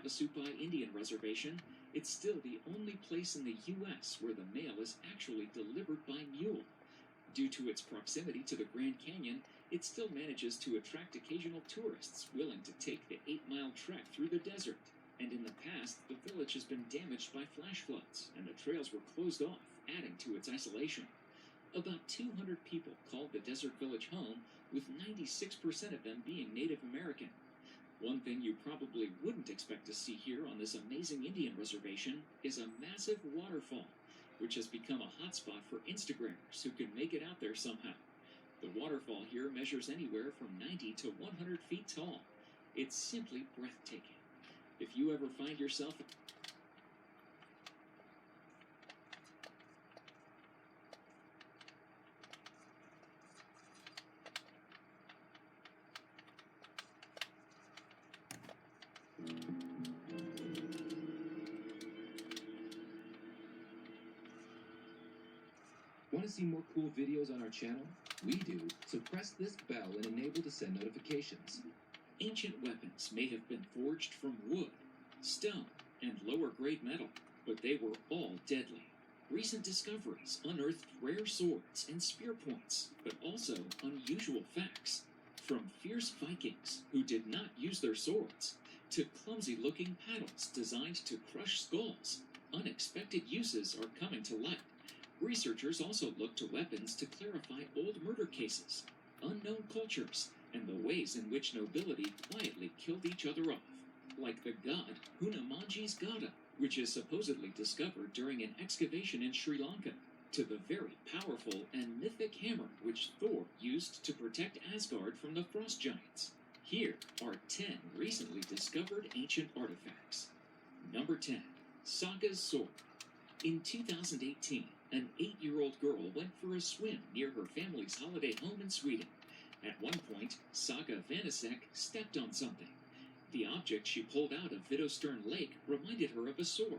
Havasupai Indian Reservation, it's still the only place in the U.S. where the mail is actually delivered by mule. Due to its proximity to the Grand Canyon, it still manages to attract occasional tourists willing to take the 8-mile trek through the desert. And in the past, the village has been damaged by flash floods, and the trails were closed off, adding to its isolation. About 200 people called the desert village home, with 96% of them being Native American. One thing you probably wouldn't expect to see here on this amazing Indian reservation is a massive waterfall, which has become a hotspot for Instagrammers who can make it out there somehow. The waterfall here measures anywhere from 90 to 100 feet tall. It's simply breathtaking. If you ever find yourself Want to see more cool videos on our channel? We do, so press this bell and enable to send notifications. Ancient weapons may have been forged from wood, stone, and lower-grade metal, but they were all deadly. Recent discoveries unearthed rare swords and spear points, but also unusual facts. From fierce Vikings who did not use their swords, to clumsy-looking paddles designed to crush skulls, unexpected uses are coming to light. Researchers also look to weapons to clarify old murder cases, unknown cultures, and the ways in which nobility quietly killed each other off, like the god Hunamanji's Gada, which is supposedly discovered during an excavation in Sri Lanka, to the very powerful and mythic hammer which Thor used to protect Asgard from the frost giants. Here are 10 recently discovered ancient artifacts. Number 10. Saga's Sword. In 2018, an 8-year-old girl went for a swim near her family's holiday home in Sweden. At one point, Saga Vanisek stepped on something. The object she pulled out of Vidostern Lake reminded her of a sword.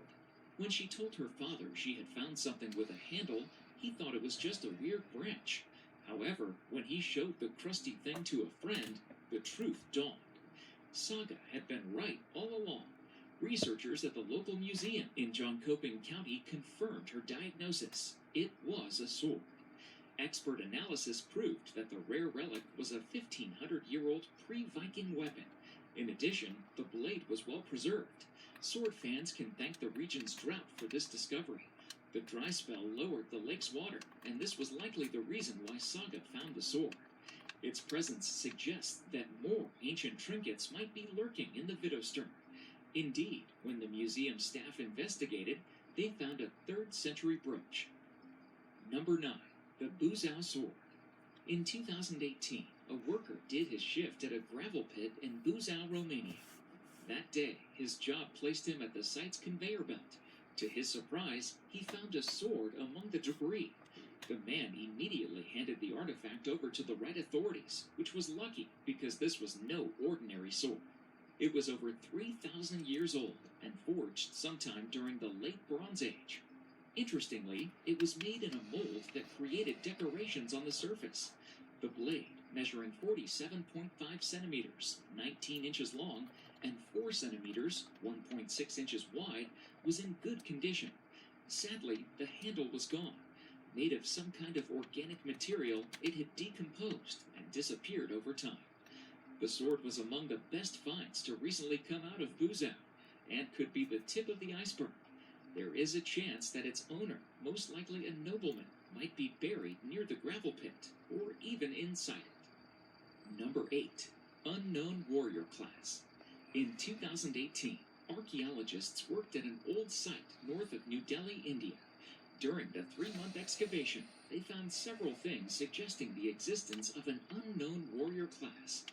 When she told her father she had found something with a handle, he thought it was just a weird branch. However, when he showed the crusty thing to a friend, the truth dawned. Saga had been right all along. Researchers at the local museum in Jönköping County confirmed her diagnosis. It was a sword. Expert analysis proved that the rare relic was a 1,500-year-old pre-Viking weapon. In addition, the blade was well preserved. Sword fans can thank the region's drought for this discovery. The dry spell lowered the lake's water, and this was likely the reason why Saga found the sword. Its presence suggests that more ancient trinkets might be lurking in the Vidostern. Indeed, when the museum staff investigated, they found a 3rd century brooch. Number 9. The Buzău Sword. In 2018, a worker did his shift at a gravel pit in Buzău, Romania. That day, his job placed him at the site's conveyor belt. To his surprise, he found a sword among the debris. The man immediately handed the artifact over to the right authorities, which was lucky because this was no ordinary sword. It was over 3,000 years old and forged sometime during the Late Bronze Age. Interestingly, it was made in a mold that created decorations on the surface. The blade, measuring 47.5 centimeters, 19 inches long, and 4 centimeters, 1.6 inches wide, was in good condition. Sadly, the handle was gone. Made of some kind of organic material, it had decomposed and disappeared over time. The sword was among the best finds to recently come out of Buzău, and could be the tip of the iceberg. There is a chance that its owner, most likely a nobleman, might be buried near the gravel pit, or even inside it. Number 8. Unknown Warrior Class. In 2018, archaeologists worked at an old site north of New Delhi, India. During the 3-month excavation, they found several things suggesting the existence of an unknown warrior class.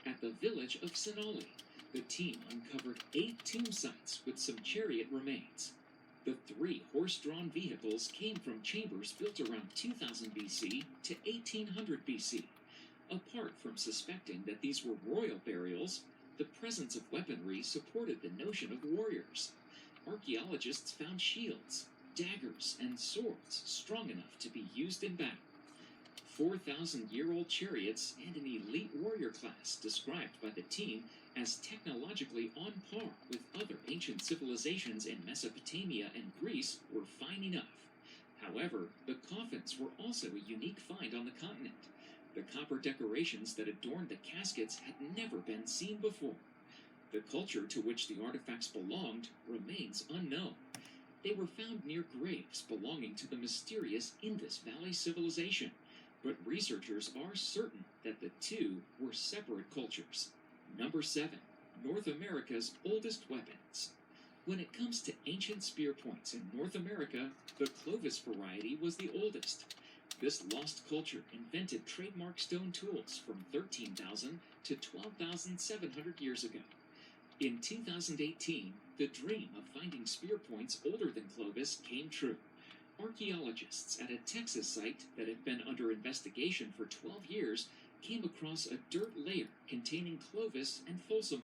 At the village of Sonali, the team uncovered 8 tomb sites with some chariot remains. The 3 horse-drawn vehicles came from chambers built around 2000 BC to 1800 BC. Apart from suspecting that these were royal burials, the presence of weaponry supported the notion of warriors. Archaeologists found shields, daggers, and swords strong enough to be used in battle. 4,000-year-old chariots, and an elite warrior class described by the team as technologically on par with other ancient civilizations in Mesopotamia and Greece were fine enough. However, the coffins were also a unique find on the continent. The copper decorations that adorned the caskets had never been seen before. The culture to which the artifacts belonged remains unknown. They were found near graves belonging to the mysterious Indus Valley civilization, but researchers are certain that the two were separate cultures. Number 7. North America's oldest weapons. When it comes to ancient spear points in North America, the Clovis variety was the oldest. This lost culture invented trademark stone tools from 13,000 to 12,700 years ago. In 2018, the dream of finding spear points older than Clovis came true. Archaeologists at a Texas site that had been under investigation for 12 years came across a dirt layer containing Clovis and Folsom